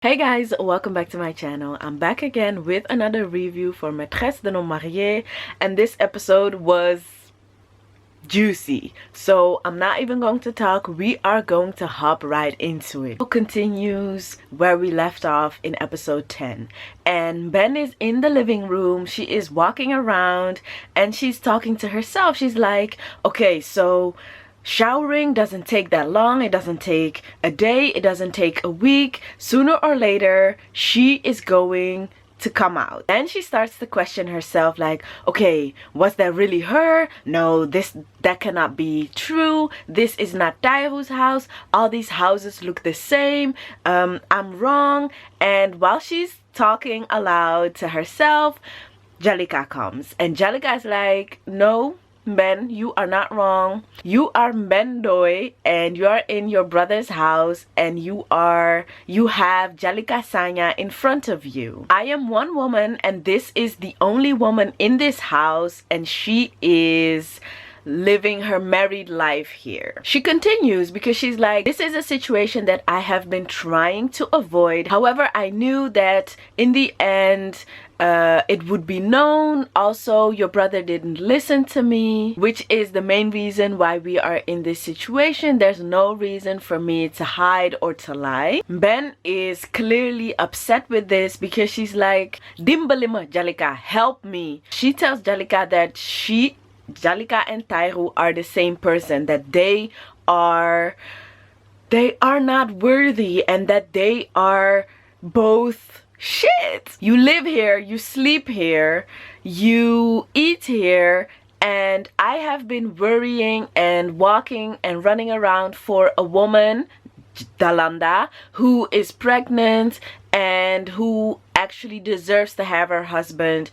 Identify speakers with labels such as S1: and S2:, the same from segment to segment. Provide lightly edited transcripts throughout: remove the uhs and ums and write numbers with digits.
S1: Hey guys, welcome back to my channel. I'm back again with another review for Maîtresse d'un homme marié, and this episode was juicy, so I'm not even going to talk. We are going to hop right into it. It continues where we left off in episode 10, and Ben is in the living room. She is walking around and she's talking to herself. She's like, okay, so showering doesn't take that long. It doesn't take a day. It doesn't take a week. Sooner or later, she is going to come out. Then she starts to question herself, like, okay, was that really her? No, that cannot be true. This is not Tairu's house. All these houses look the same. I'm wrong. And while she's talking aloud to herself, Djalika comes. And Djalika is like, no, Ben, you are not wrong. You are Mendoy and you are in your brother's house, and you have Djalika Sanya in front of you. I am one woman and this is the only woman in this house, and she is living her married life here. She continues because she's like, this is a situation that I have been trying to avoid. However, I knew that in the end it would be known. Also, your brother didn't listen to me, which is the main reason why we are in this situation. There's no reason for me to hide or to lie. Ben is clearly upset with this because she's like, Dimbalima Djalika, help me. She tells Djalika that Djalika and Tairu are the same person, that they are not worthy, and that they are both shit. You live here, you sleep here, you eat here, and I have been worrying and walking and running around for a woman, Dalanda, who is pregnant and who actually deserves to have her husband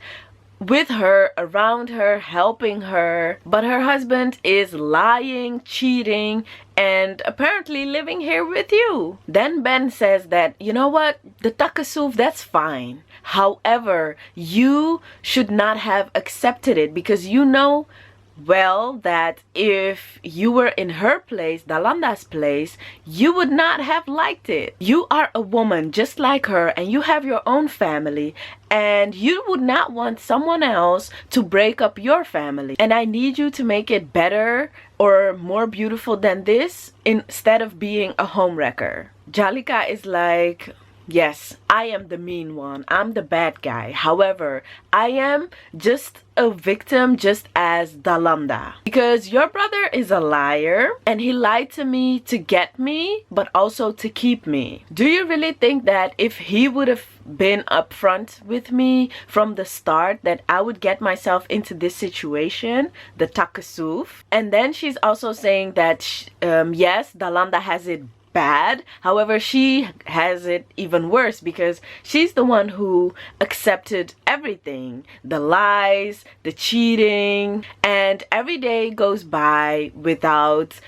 S1: with her, around her, helping her. But her husband is lying, cheating, and apparently living here with you. Then Ben says that, you know what, the takasuf, that's fine. However, you should not have accepted it, because you know well that if you were in her place, Dalanda's place, you would not have liked it. You are a woman just like her, and you have your own family, and you would not want someone else to break up your family. And I need you to make it better or more beautiful than this, instead of being a homewrecker. Djalika is like, yes, I am the mean one. I'm the bad guy. However, I am just a victim, just as Dalanda. Because your brother is a liar, and he lied to me to get me, but also to keep me. Do you really think that if he would have been upfront with me from the start, that I would get myself into this situation, the takasuf? And then she's also saying that, yes, Dalanda has it bad. However, she has it even worse because she's the one who accepted everything, the lies, the cheating, and every day goes by without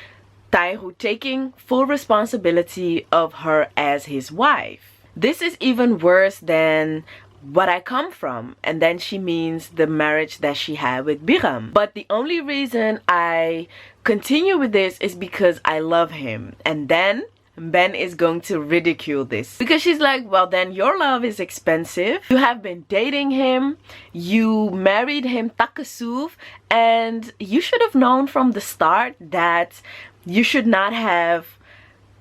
S1: Tairu taking full responsibility of her as his wife. This is even worse than what I come from. And then she means the marriage that she had with Biram. But the only reason I continue with this is because I love him. And then Ben is going to ridicule this because she's like, well, then your love is expensive. You have been dating him, you married him takasuf, and you should have known from the start that you should not have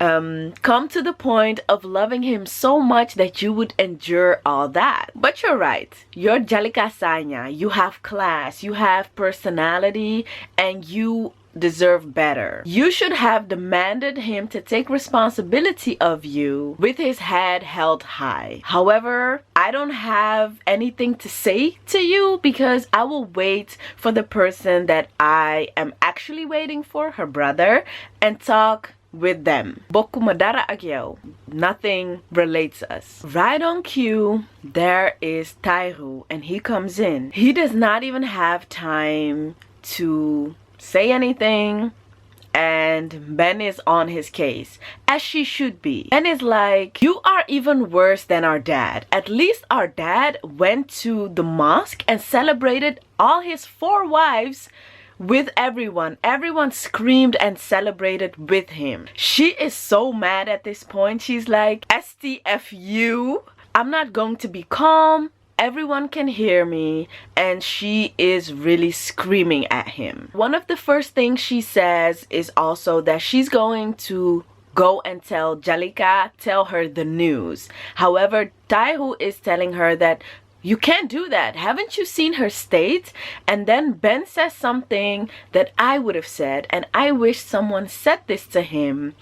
S1: come to the point of loving him so much that you would endure all that. But you're right, you're Djalika Sanya, you have class, you have personality, and you deserve better. You should have demanded him to take responsibility of you with his head held high. However, I don't have anything to say to you because I will wait for the person that I am actually waiting for, her brother, and talk with them. Boku madara agyo. Nothing relates us. Right on cue, there is Tairu, and he comes in. He does not even have time to say anything, and Ben is on his case, as she should be. Ben is like, you are even worse than our dad. At least our dad went to the mosque and celebrated all his 4 wives with everyone. Everyone screamed and celebrated with him. She is so mad at this point. She's like, STFU, I'm not going to be calm. Everyone can hear me. And she is really screaming at him. One of the first things she says is also that she's going to go and tell Djalika, tell her the news. However, Tairu is telling her that you can't do that. Haven't you seen her state? And then Ben says something that I would have said, and I wish someone said this to him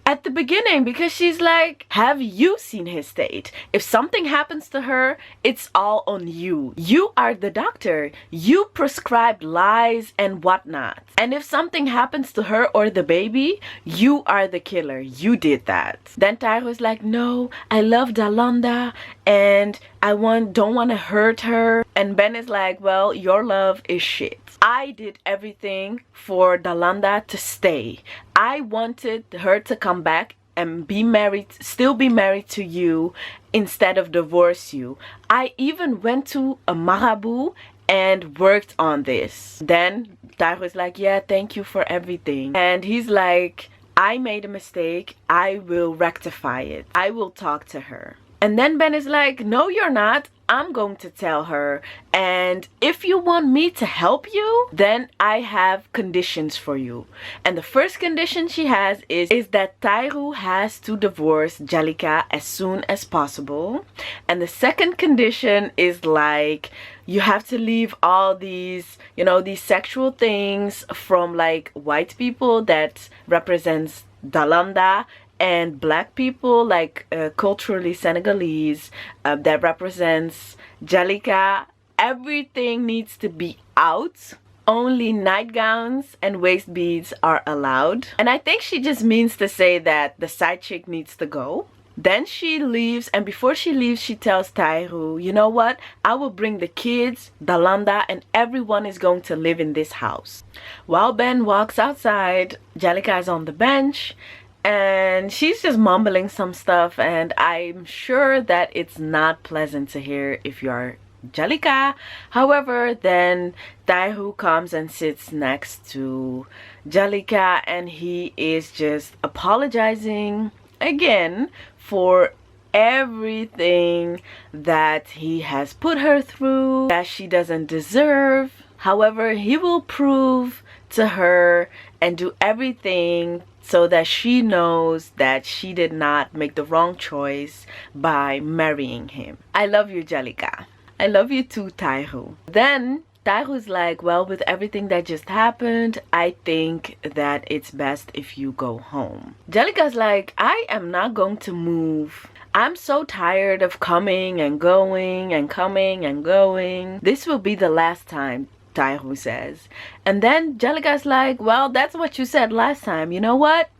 S1: at the beginning, because she's like, have you seen his state? If something happens to her, it's all on you. You are the doctor. You prescribed lies and whatnot. And if something happens to her or the baby, you are the killer. You did that. Then Tairu was like, no, I love Dalanda and I don't want to hurt her. And Ben is like, well, your love is shit. I did everything for Dalanda to stay. I wanted her to come back and be married, still be married to you instead of divorce you. I even went to a marabout and worked on this. Then Tairu is like, yeah, thank you for everything. And he's like, I made a mistake. I will rectify it. I will talk to her. And then Ben is like, no, you're not. I'm going to tell her. And if you want me to help you, then I have conditions for you. And the first condition she has is that Tairu has to divorce Djalika as soon as possible. And the second condition is like, you have to leave all these, you know, these sexual things from like white people that represents Dalanda, and black people like culturally Senegalese that represents Djalika. Everything needs to be out. Only nightgowns and waist beads are allowed. And I think she just means to say that the side chick needs to go. Then she leaves, and before she leaves, she tells Tairu, you know what? I will bring the kids, Dalanda, and everyone is going to live in this house. While Ben walks outside, Djalika is on the bench, and she's just mumbling some stuff, and I'm sure that it's not pleasant to hear if you're Djalika. However, then Tairu comes and sits next to Djalika, and he is just apologizing again for everything that he has put her through, that she doesn't deserve. However, he will prove to her and do everything so that she knows that she did not make the wrong choice by marrying him. I love you, Djalika. I love you too, Tairu. Then Tairu's like, well, with everything that just happened, I think that it's best if you go home. Djalika's like, I am not going to move. I'm so tired of coming and going and coming and going. This will be the last time, Tairu says. And then Djalika's like, well, that's what you said last time. You know what?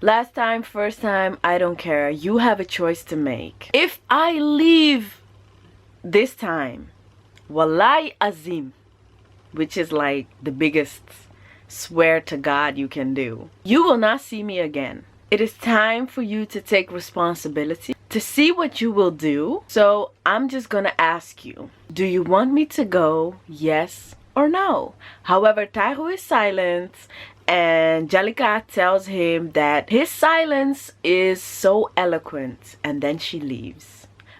S1: Last time, first time, I don't care. You have a choice to make. If I leave this time, Wallahi Azim, which is like the biggest swear to God you can do, you will not see me again. It is time for you to take responsibility, to see what you will do. So I'm just gonna ask you, do you want me to go? Yes or no? However, Tairu is silent, and Djalika tells him that his silence is so eloquent, and then she leaves.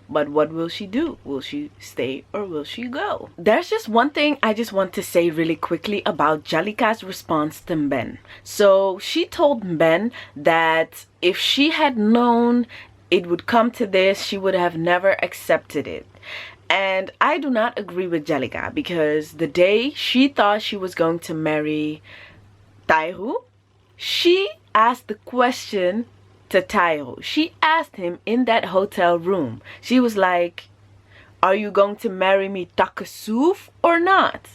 S1: But what will she do? Will she stay or will she go? There's just one thing I just want to say really quickly about Djalika's response to Ben. So she told Ben that if she had known it would come to this, she would have never accepted it. And I do not agree with Djalika, because the day she thought she was going to marry Tairu, she asked the question to Tairu. She asked him in that hotel room. She was like, are you going to marry me takasuf or not?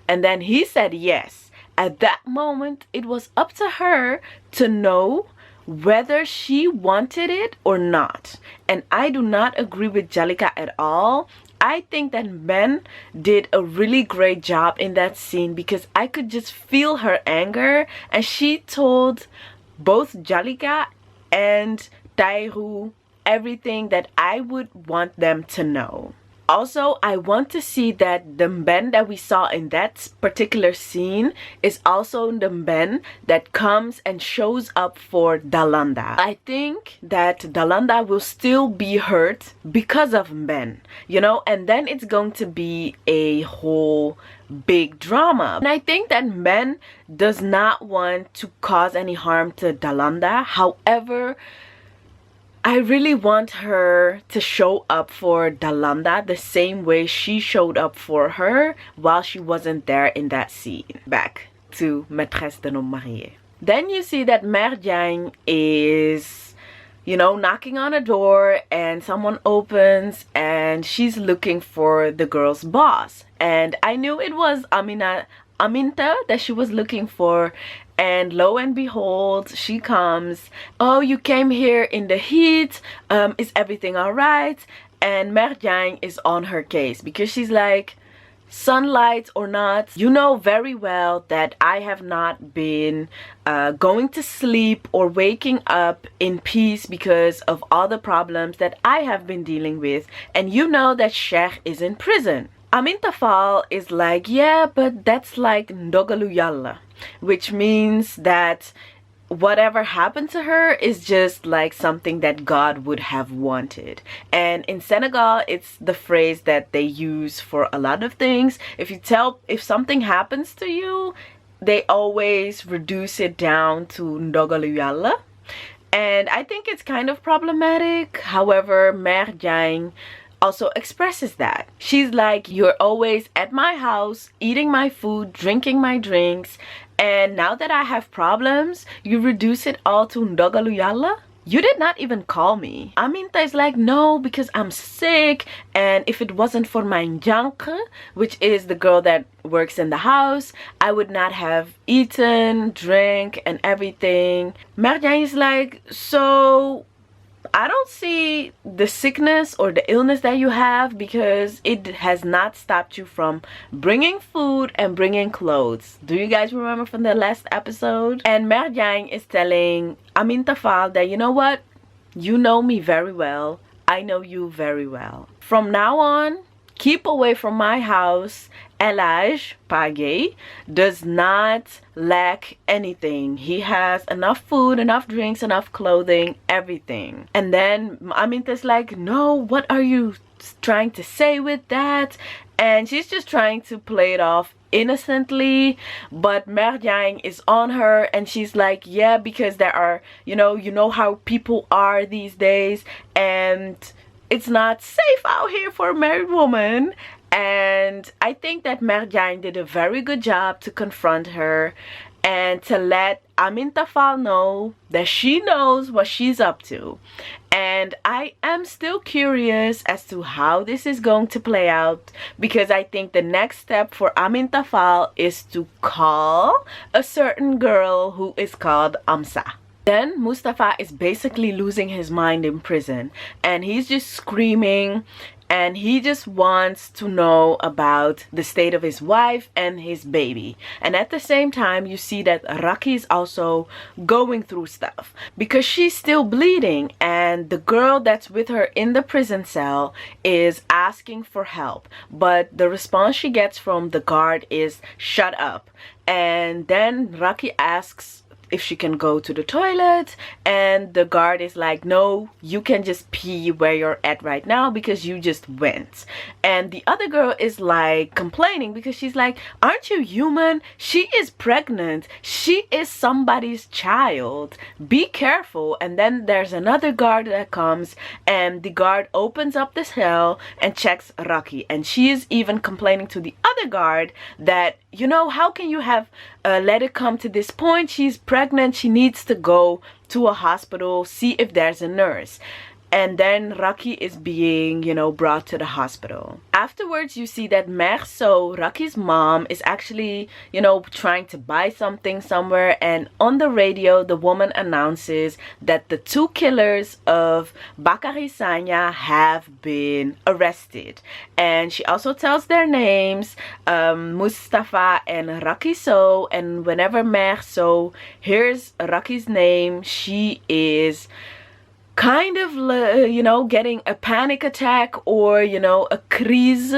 S1: And then he said yes. At that moment, it was up to her to know whether she wanted it or not. And I do not agree with Djalika at all. I think that Ben did a really great job in that scene, because I could just feel her anger, and she told both Djalika and Tairu everything that I would want them to know. Also, I want to see that the mben that we saw in that particular scene is also the mben that comes and shows up for Dalanda. I think that Dalanda will still be hurt because of mben, you know, and then it's going to be a whole big drama. And I think that mben does not want to cause any harm to Dalanda. However, I really want her to show up for Dalanda the same way she showed up for her while she wasn't there in that scene. Back to Maîtresse d'un homme marié. Then you see that Mère Diagne is, you know, knocking on a door, and someone opens and she's looking for the girl's boss. And I knew it was Anita that she was looking for. And lo and behold, she comes. Oh, you came here in the heat. Is everything all right? And Mère Diagne is on her case because she's like, sunlight or not, you know very well that I have not been going to sleep or waking up in peace because of all the problems that I have been dealing with. And you know that Sheikh is in prison. Amintafal is like, yeah, but that's like Ndogalu Yalla, which means that whatever happened to her is just like something that God would have wanted. And in Senegal, it's the phrase that they use for a lot of things. If something happens to you, they always reduce it down to Ndogalu Yalla. And I think it's kind of problematic. However, Mère Diagne also expresses that. She's like, you're always at my house, eating my food, drinking my drinks, and now that I have problems, you reduce it all to Ndogalu Yalla? You did not even call me. Aminta is like, no, because I'm sick, and if it wasn't for my njanke, which is the girl that works in the house, I would not have eaten, drank, and everything. Mère Diagne is like, so I don't see the sickness or the illness that you have because it has not stopped you from bringing food and bringing clothes. Do you guys remember from the last episode? And Mère Diagne is telling Amintafal that, you know what? You know me very well. I know you very well. From now on, keep away from my house. Elage, Pagay, does not lack anything. He has enough food, enough drinks, enough clothing, everything. And then Aminta's like, no, what are you trying to say with that? And she's just trying to play it off innocently, but Mère Diagne is on her and she's like, yeah, because there are, you know how people are these days, and it's not safe out here for a married woman. And I think that Mère Diagne did a very good job to confront her and to let Amintafal know that she knows what she's up to. And I am still curious as to how this is going to play out, because I think the next step for Amintafal is to call a certain girl who is called Amsa. Then Mustafa is basically losing his mind in prison, and he's just screaming, and he just wants to know about the state of his wife and his baby. And at the same time, you see that Raki is also going through stuff because she's still bleeding, and the girl that's with her in the prison cell is asking for help, but the response she gets from the guard is shut up. And then Raki asks if she can go to the toilet, and the guard is like, no, you can just pee where you're at right now because you just went. And the other girl is like complaining because she's like, aren't you human? She is pregnant. She is somebody's child. Be careful. And then there's another guard that comes, and the guard opens up the cell and checks Raki, and she is even complaining to the other guard that, you know, how can you have let it come to this point? She's pregnant. She needs to go to a hospital, see if there's a nurse. And then Raki is being, you know, brought to the hospital. Afterwards, you see that Mère, Raki's mom, is actually, you know, trying to buy something somewhere. And on the radio, the woman announces that the two killers of Bakary Sagna have been arrested. And she also tells their names, Mustafa and Raki So. And whenever Mère hears Raki's name, she is kind of, you know, getting a panic attack or, you know, a crise.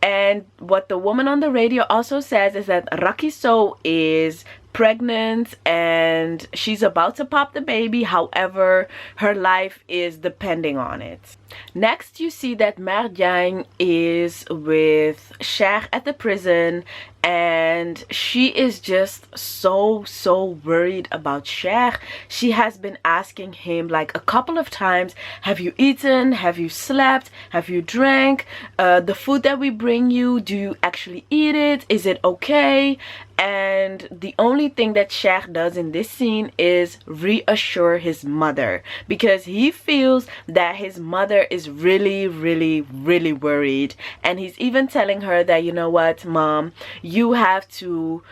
S1: And what the woman on the radio also says is that Rakiso is pregnant and she's about to pop the baby. However, her life is depending on it. Next, you see that Mère Diagne is with Cher at the prison, and she is just so worried about Cher. She has been asking him like a couple of times, have you eaten? Have you slept? Have you drank? The food that we bring you, do you actually eat it? Is it okay? And the only thing that Cher does in this scene is reassure his mother, because he feels that his mother is really worried. And he's even telling her that, you know what, Mom, you have to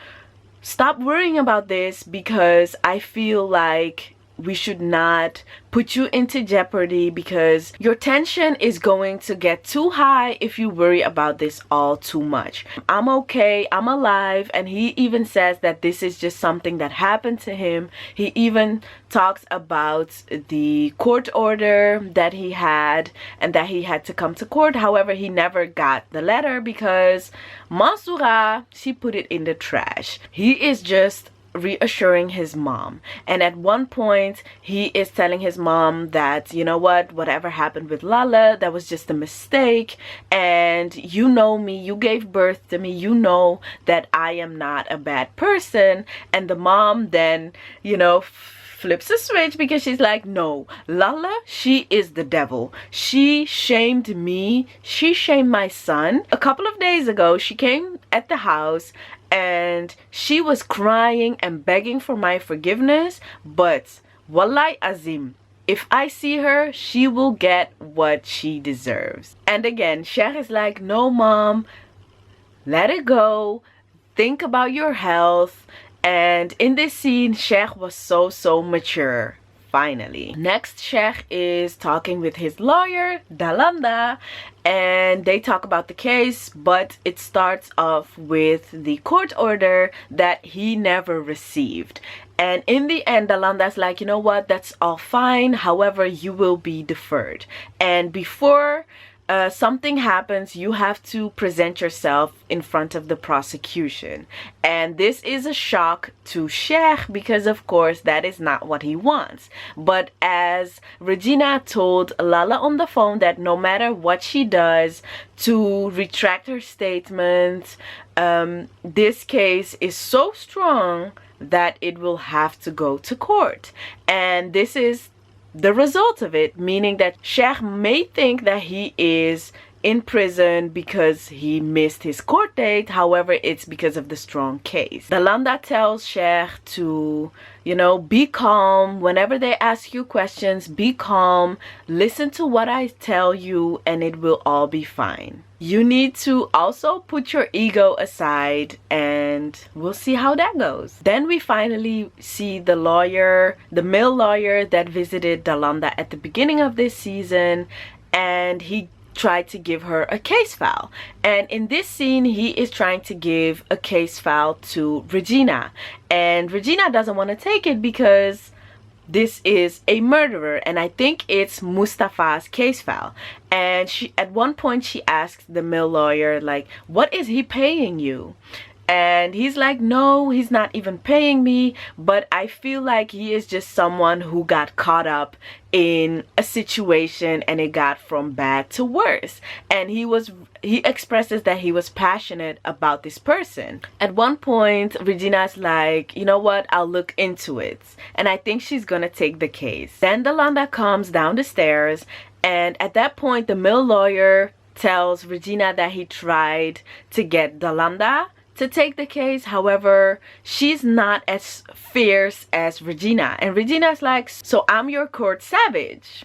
S1: stop worrying about this, because I feel like we should not put you into jeopardy, because your tension is going to get too high if you worry about this all too much. I'm okay, I'm alive. And he even says that this is just something that happened to him. He even talks about the court order that he had and that he had to come to court. However, he never got the letter because Mansoura, she put it in the trash. He is just reassuring his mom, and at one point he is telling his mom that, you know what, whatever happened with Lala, that was just a mistake, and you know me, you gave birth to me, you know that I am not a bad person. And the mom then, you know, flips a switch, because she's like, no, Lala, she is the devil. She shamed me, she shamed my son. A couple of days ago she came at the house and she was crying and begging for my forgiveness, but Wallahi Azim, if I see her, she will get what she deserves. And again, Cher is like, no Mom, let it go, think about your health. And in this scene, Cher was so mature. Finally. Next, Cher is talking with his lawyer, Dalanda, and they talk about the case, but it starts off with the court order that he never received. And in the end, Dalanda's like, you know what, that's all fine. However, you will be deferred. And before something happens, you have to present yourself in front of the prosecution. And this is a shock to Cher, because of course that is not what he wants. But as Regina told Lala on the phone that no matter what she does to retract her statement, this case is so strong that it will have to go to court. And this is the result of it, meaning that Cher may think that he is in prison because he missed his court date. However, it's because of the strong case. Dalanda tells Cher to, you know, be calm. Whenever they ask you questions, be calm. Listen to what I tell you and it will all be fine. You need to also put your ego aside, and we'll see how that goes. Then we finally see the lawyer, the male lawyer that visited Dalanda at the beginning of this season, and he tried to give her a case file. And in this scene, he is trying to give a case file to Regina, and Regina doesn't want to take it because this is a murderer, and I think it's Mustafa's case file. And she, at one point, she asks the male lawyer, like, what is he paying you? And he's like, no, he's not even paying me, but I feel like he is just someone who got caught up in a situation and it got from bad to worse. And he expresses that he was passionate about this person. At one point, Regina's like, you know what, I'll look into it. And I think she's gonna take the case. Then Dalanda comes down the stairs, and at that point, the male lawyer tells Regina that he tried to get Dalanda to take the case. However, she's not as fierce as Regina, and Regina's like, so I'm your court savage.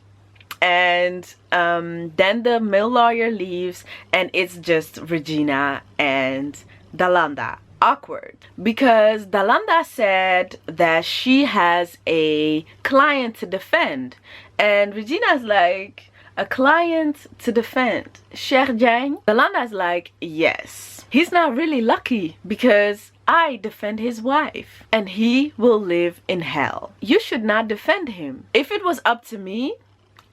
S1: And then the male lawyer leaves, and it's just Regina and Dalanda. Awkward, because Dalanda said that she has a client to defend, and Regina's like, a client to defend Cher Diagne? Dalanda's like, yes. He's not really lucky because I defend his wife and he will live in hell. You should not defend him. If it was up to me,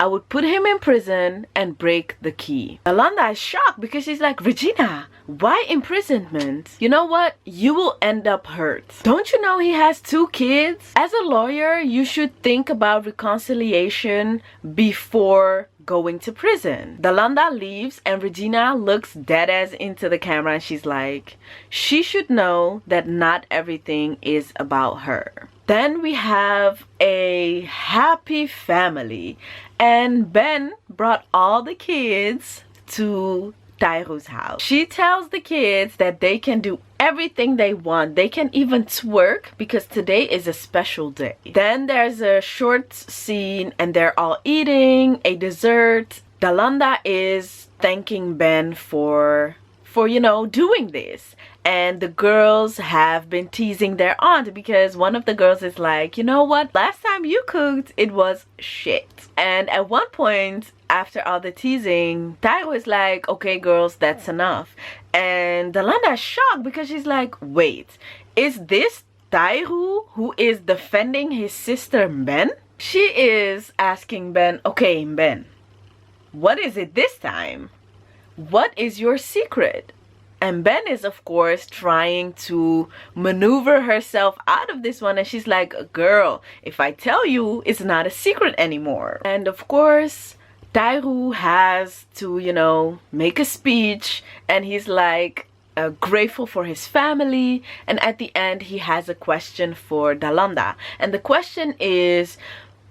S1: I would put him in prison and break the key. Dalanda is shocked because she's like, Regina, why imprisonment? You know what? You will end up hurt. Don't you know he has 2 kids? As a lawyer, you should think about reconciliation before going to prison. Dalanda leaves and Regina looks dead ass into the camera and she's like, she should know that not everything is about her. Then we have a happy family and Ben brought all the kids to Tairu's house. She tells the kids that they can do everything they want. They can even twerk because today is a special day. Then there's a short scene and they're all eating a dessert. Dalanda is thanking Ben for you know, doing this. And the girls have been teasing their aunt because one of the girls is like, you know what? Last time you cooked, it was shit. And at one point, after all the teasing, Tairu is like, okay girls, that's enough. And Dalanda is shocked because she's like, wait, is this Tairu who is defending his sister Ben? She is asking Ben, okay Ben, what is it this time? What is your secret? And Ben is of course trying to maneuver herself out of this one, and she's like, girl, if I tell you, it's not a secret anymore. And of course Tairu has to, you know, make a speech, and he's like grateful for his family, and at the end he has a question for Dalanda, and the question is,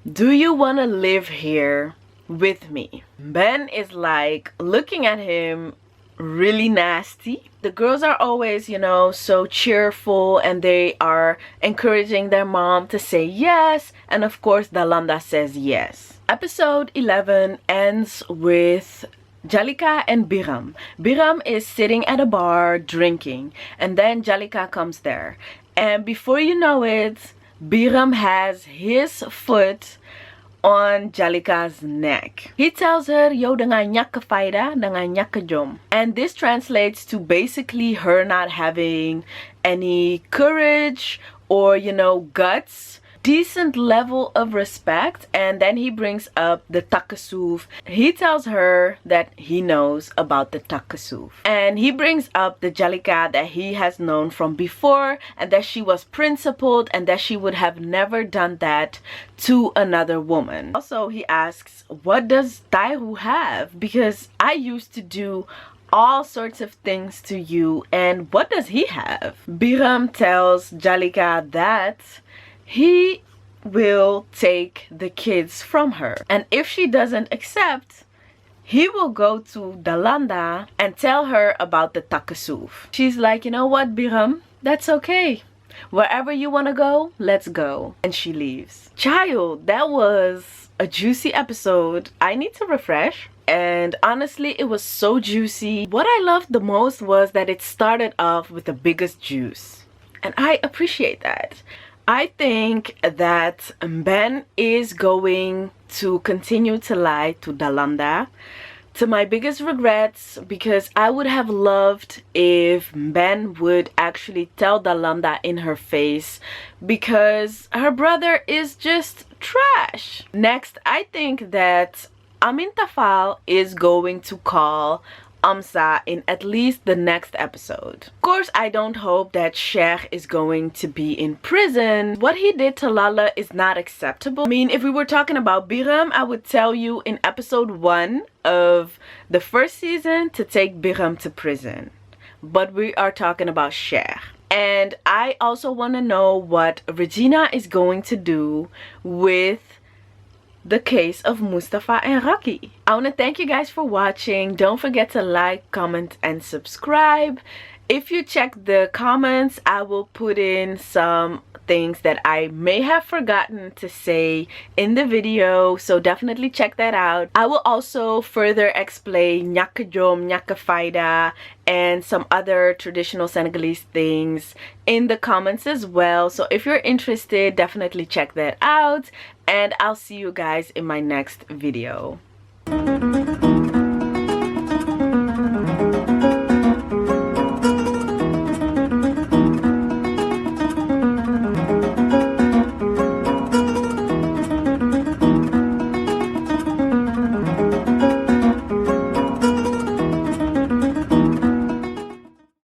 S1: do you want to live here with me? Ben is like looking at him really nasty. The girls are always, you know, so cheerful and they are encouraging their mom to say yes, and of course Dalanda says yes. Episode 11 ends with Djalika and Biram. Biram is sitting at a bar drinking, and then Djalika comes there, and before you know it, Biram has his foot on Djalika's neck. He tells her, yo, dengan nyaka faida, dengan nyaka jom. And this translates to basically her not having any courage or, you know, guts, decent level of respect. And then he brings up the takasuv. He tells her that he knows about the takasuv. And he brings up the Djalika that he has known from before, and that she was principled and that she would have never done that to another woman. Also, he asks, what does Tairu have? Because I used to do all sorts of things to you, and what does he have? Biram tells Djalika that he will take the kids from her, and if she doesn't accept, he will go to Dalanda and tell her about the takasuv. She's like, you know what, Biram, that's okay. Wherever you want to go, let's go. And she leaves. Child, that was a juicy episode. I need to refresh. And honestly, it was so juicy. What I loved the most was that it started off with the biggest juice, and I appreciate that. I think that Ben is going to continue to lie to Dalanda, to my biggest regrets, because I would have loved if Ben would actually tell Dalanda in her face, because her brother is just trash. Next, I think that Amintafal is going to call Amsa in at least the next episode. Of course, I don't hope that Sheikh is going to be in prison. What he did to Lala is not acceptable. I mean, if we were talking about Biram, I would tell you in episode 1 of the first season to take Biram to prison. But we are talking about Sheikh. And I also want to know what Regina is going to do with the case of Mustafa and Rocky. I want to thank you guys for watching. Don't forget to like, comment, and subscribe. If you check the comments, I will put in some things that I may have forgotten to say in the video, so definitely check that out. I will also further explain Nyaka Jom, Nyaka Faida, and some other traditional Senegalese things in the comments as well. So if you're interested, definitely check that out, and I'll see you guys in my next video.